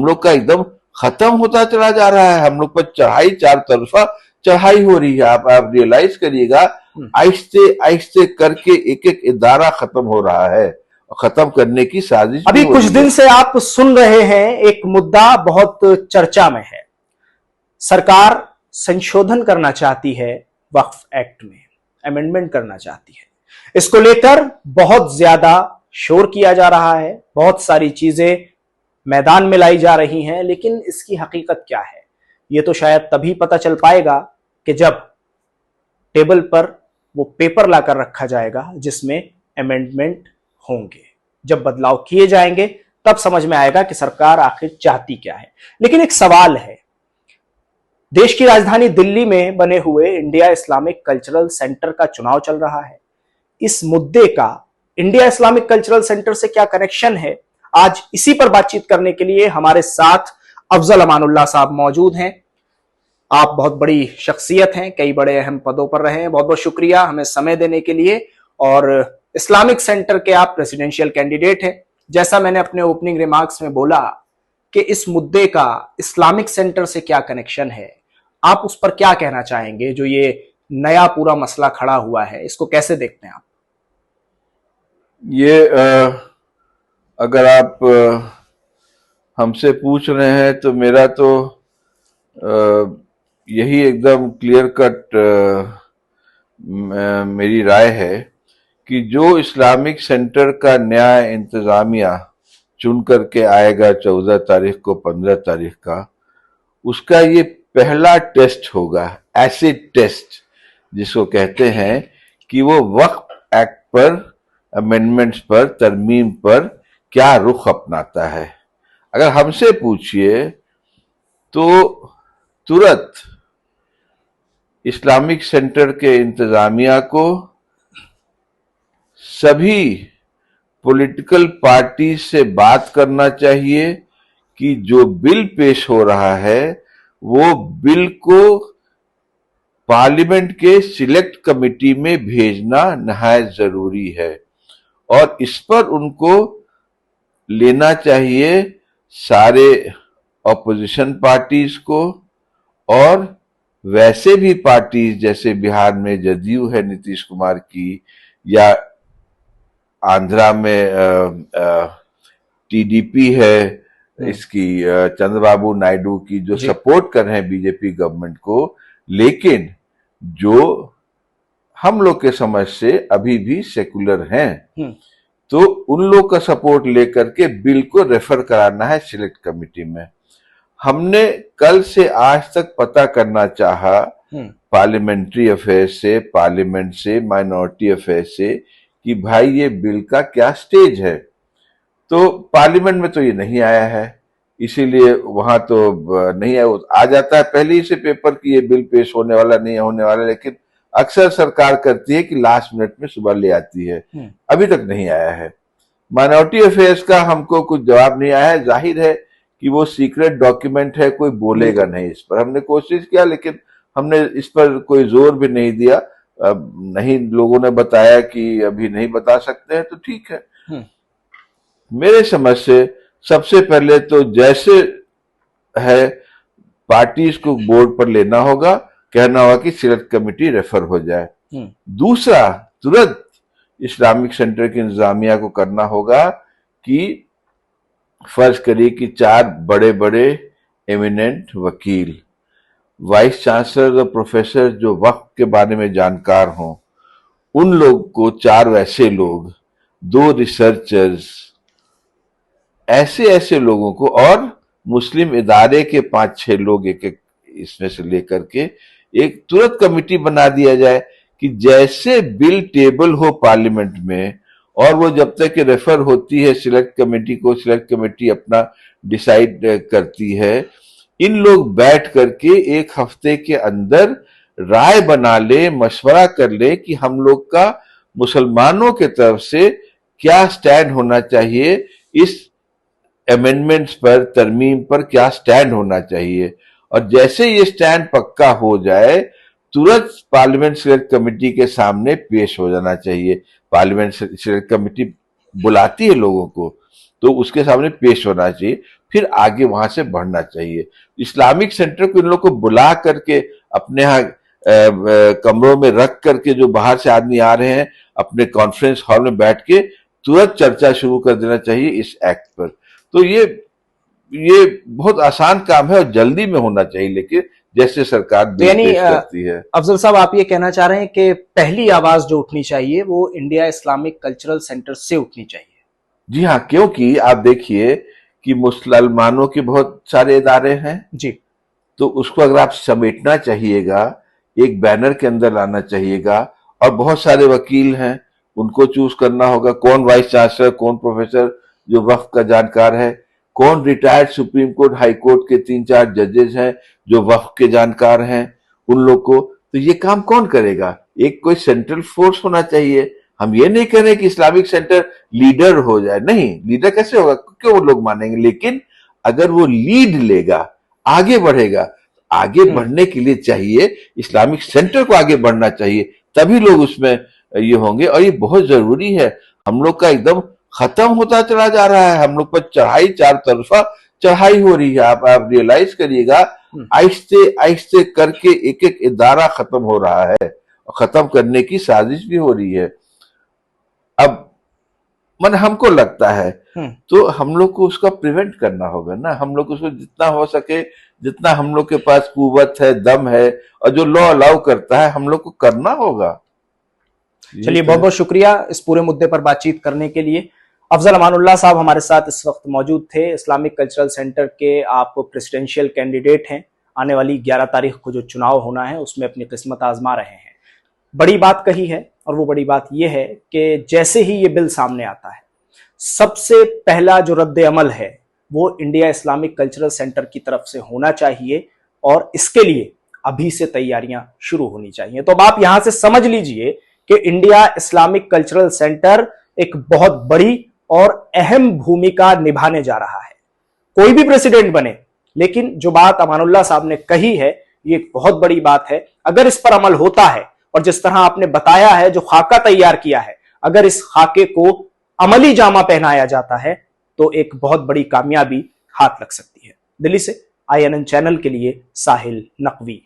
हम लोग का एकदम खत्म होता चला जा रहा है। हम लोग पर चढ़ाई, चार तरफा चढ़ाई हो रही है। आप रियलाइज करिएगा, आहिस्ते आहिस्ते करके एक एक इदारा खत्म हो रहा है, खत्म करने की साजिश अभी हो कुछ रही दिन है। से आप सुन रहे हैं, एक मुद्दा बहुत चर्चा में है। सरकार संशोधन करना चाहती है वक्फ एक्ट में, अमेंडमेंट करना चाहती है। इसको लेकर बहुत ज्यादा शोर किया जा रहा है, बहुत सारी चीजें मैदान में लाई जा रही हैं, लेकिन इसकी हकीकत क्या है ये तो शायद तभी पता चल पाएगा कि जब टेबल पर वो पेपर लाकर रखा जाएगा जिसमें अमेंडमेंट होंगे। जब बदलाव किए जाएंगे तब समझ में आएगा कि सरकार आखिर चाहती क्या है। लेकिन एक सवाल है, देश की राजधानी दिल्ली में बने हुए इंडिया इस्लामिक कल्चरल सेंटर का चुनाव चल रहा है। इस मुद्दे का इंडिया इस्लामिक कल्चरल सेंटर से क्या कनेक्शन है, आज इसी पर बातचीत करने के लिए हमारे साथ अफजल अमानुल्लाह साहब मौजूद हैं। आप बहुत बड़ी शख्सियत हैं, कई बड़े अहम पदों पर रहे हैं। बहुत बहुत शुक्रिया हमें समय देने के लिए। और इस्लामिक सेंटर के आप प्रेसिडेंशियल कैंडिडेट हैं। जैसा मैंने अपने ओपनिंग रिमार्क्स में बोला कि इस मुद्दे का इस्लामिक सेंटर से क्या कनेक्शन है, आप उस पर क्या कहना चाहेंगे? जो ये नया पूरा मसला खड़ा हुआ है, इसको कैसे देखते हैं आप? ये अगर आप हमसे पूछ रहे हैं तो मेरा तो यही एकदम क्लियर कट मेरी राय है कि जो इस्लामिक सेंटर का नया इंतजामिया चुन करके आएगा 14 तारीख को, 15 तारीख का, उसका ये पहला टेस्ट होगा, एसिड टेस्ट जिसको कहते हैं, कि वो वक्फ एक्ट पर, अमेंडमेंट्स पर, तरमीम पर क्या रुख अपनाता है। अगर हमसे पूछिए तो तुरंत इस्लामिक सेंटर के इंतजामिया को सभी पॉलिटिकल पार्टी से बात करना चाहिए कि जो बिल पेश हो रहा है वो बिल को पार्लियामेंट के सिलेक्ट कमेटी में भेजना नहायत जरूरी है, और इस पर उनको लेना चाहिए सारे ऑपोजिशन पार्टीज को, और वैसे भी पार्टीज जैसे बिहार में जदयू है नीतीश कुमार की, या आंध्रा में टीडीपी है इसकी, चंद्रबाबू नायडू की, जो सपोर्ट कर रहे हैं बीजेपी गवर्नमेंट को, लेकिन जो हम लोग के समझ से अभी भी सेकुलर हैं, तो उन लोग का सपोर्ट लेकर के बिल को रेफर कराना है सिलेक्ट कमेटी में। हमने कल से आज तक पता करना चाहा पार्लियामेंट्री अफेयर से, पार्लियामेंट से, माइनॉरिटी अफेयर से, कि भाई ये बिल का क्या स्टेज है। तो पार्लियामेंट में तो ये नहीं आया है, इसीलिए वहां तो नहीं आया। आ जाता है पहले ही से पेपर कि ये बिल पेश होने वाला, नहीं होने वाला, लेकिन अक्सर सरकार करती है कि लास्ट मिनट में सुबह ले आती है। अभी तक नहीं आया है। माइनॉरिटी अफेयर्स का हमको कुछ जवाब नहीं आया है। जाहिर है कि वो सीक्रेट डॉक्यूमेंट है, कोई बोलेगा नहीं इस पर। हमने कोशिश किया लेकिन हमने इस पर कोई जोर भी नहीं दिया। नहीं, लोगों ने बताया कि अभी नहीं बता सकते हैं, तो ठीक है। मेरे समझ से सबसे पहले तो जैसे है पार्टीज को बोर्ड पर लेना होगा, कहना होगा कि सिलेक्ट कमेटी रेफर हो जाए। दूसरा, तुरंत इस्लामिक सेंटर की इंतजामिया को करना होगा कि फर्ज करिए कि 4 बड़े बड़े एमिनेंट वकील, वाइस चांसलर और प्रोफेसर जो वक्फ के बारे में जानकार हों, उन लोग को, 4 वैसे लोग, 2 रिसर्चर्स, ऐसे लोगों को, और मुस्लिम इदारे के 5-6 लोग एक एक इसमें से लेकर के एक तुरंत कमेटी बना दिया जाए कि जैसे बिल टेबल हो पार्लियामेंट में, और वो जब तक कि रेफर होती है सिलेक्ट कमेटी को, सिलेक्ट कमेटी अपना डिसाइड करती है, इन लोग बैठ करके 1 हफ्ते के अंदर राय बना ले, मशवरा कर ले कि हम लोग का मुसलमानों के तरफ से क्या स्टैंड होना चाहिए, इस अमेंडमेंट्स पर, तरमीम पर क्या स्टैंड होना चाहिए। और जैसे ये स्टैंड पक्का हो जाए, तुरंत पार्लियामेंट सिलेक्ट कमेटी के सामने पेश हो जाना चाहिए। पार्लियामेंट सिलेक्ट कमेटी बुलाती है लोगों को, तो उसके सामने पेश होना चाहिए। फिर आगे वहां से बढ़ना चाहिए। इस्लामिक सेंटर को इन लोग को बुला करके अपने यहाँ कमरों में रख करके, जो बाहर से आदमी आ रहे हैं, अपने कॉन्फ्रेंस हॉल में बैठ के तुरंत चर्चा शुरू कर देना चाहिए इस एक्ट पर। तो ये बहुत आसान काम है और जल्दी में होना चाहिए, लेकिन जैसे सरकार बिल पेश करती है। अफजल साहब, आप ये कहना चाह रहे हैं कि पहली आवाज जो उठनी चाहिए वो इंडिया इस्लामिक कल्चरल सेंटर से उठनी चाहिए? जी हाँ, क्योंकि आप देखिए कि मुसलमानों के बहुत सारे इदारे हैं जी, तो उसको अगर आप समेटना चाहिएगा, एक बैनर के अंदर लाना चाहिएगा, और बहुत सारे वकील हैं, उनको चूज करना होगा, कौन वाइस चांसलर, कौन प्रोफेसर जो वक्फ का जानकार है, कौन retired supreme court, high court के 3-4 जजेस हैं जो वक्फ के जानकार हैं, उन लोग को। तो ये काम कौन करेगा? एक कोई सेंट्रल फोर्स होना चाहिए। हम ये नहीं कह रहे कि इस्लामिक सेंटर लीडर हो जाए, नहीं, लीडर कैसे होगा, क्यों वो लोग मानेंगे, लेकिन अगर वो लीड लेगा, आगे बढ़ेगा, आगे बढ़ने के लिए चाहिए इस्लामिक सेंटर को आगे बढ़ना चाहिए, तभी लोग उसमें ये होंगे। और ये बहुत जरूरी है। हम लोग का एकदम खत्म होता चला जा रहा है, हम लोग पर चढ़ाई, चार तरफा चढ़ाई हो रही है। आप रियलाइज करिएगा, आहिस्ते आहिस्ते करके एक एक इदारा खत्म हो रहा है, और खत्म करने की साजिश भी हो रही है। अब मन हमको लगता है तो हम लोग को उसका प्रिवेंट करना होगा ना। हम लोग उसको जितना हो सके, जितना हम लोग के पास कुव्वत है, दम है, और जो लॉ अलाउ करता है, हम लोग को करना होगा। चलिए, बहुत बहुत शुक्रिया इस पूरे मुद्दे पर बातचीत करने के लिए। अफजल अमानुल्लाह साहब हमारे साथ इस वक्त मौजूद थे। इस्लामिक कल्चरल सेंटर के आप प्रेसिडेंशियल कैंडिडेट हैं। आने वाली 11 तारीख को जो चुनाव होना है उसमें अपनी किस्मत आजमा रहे हैं। बड़ी बात कही है, और वो बड़ी बात यह है कि जैसे ही ये बिल सामने आता है, सबसे पहला जो रद्द अमल है वो इंडिया इस्लामिक कल्चरल सेंटर की तरफ से होना चाहिए, और इसके लिए अभी से तैयारियां शुरू होनी चाहिए। तो अब आप यहां से समझ लीजिए कि इंडिया इस्लामिक कल्चरल सेंटर एक बहुत बड़ी और अहम भूमिका निभाने जा रहा है। कोई भी प्रेसिडेंट बने, लेकिन जो बात अमानुल्लाह साहब ने कही है ये एक बहुत बड़ी बात है। अगर इस पर अमल होता है, और जिस तरह आपने बताया है, जो खाका तैयार किया है, अगर इस खाके को अमली जामा पहनाया जाता है तो एक बहुत बड़ी कामयाबी हाथ लग सकती है। दिल्ली से INN चैनल के लिए साहिल नकवी।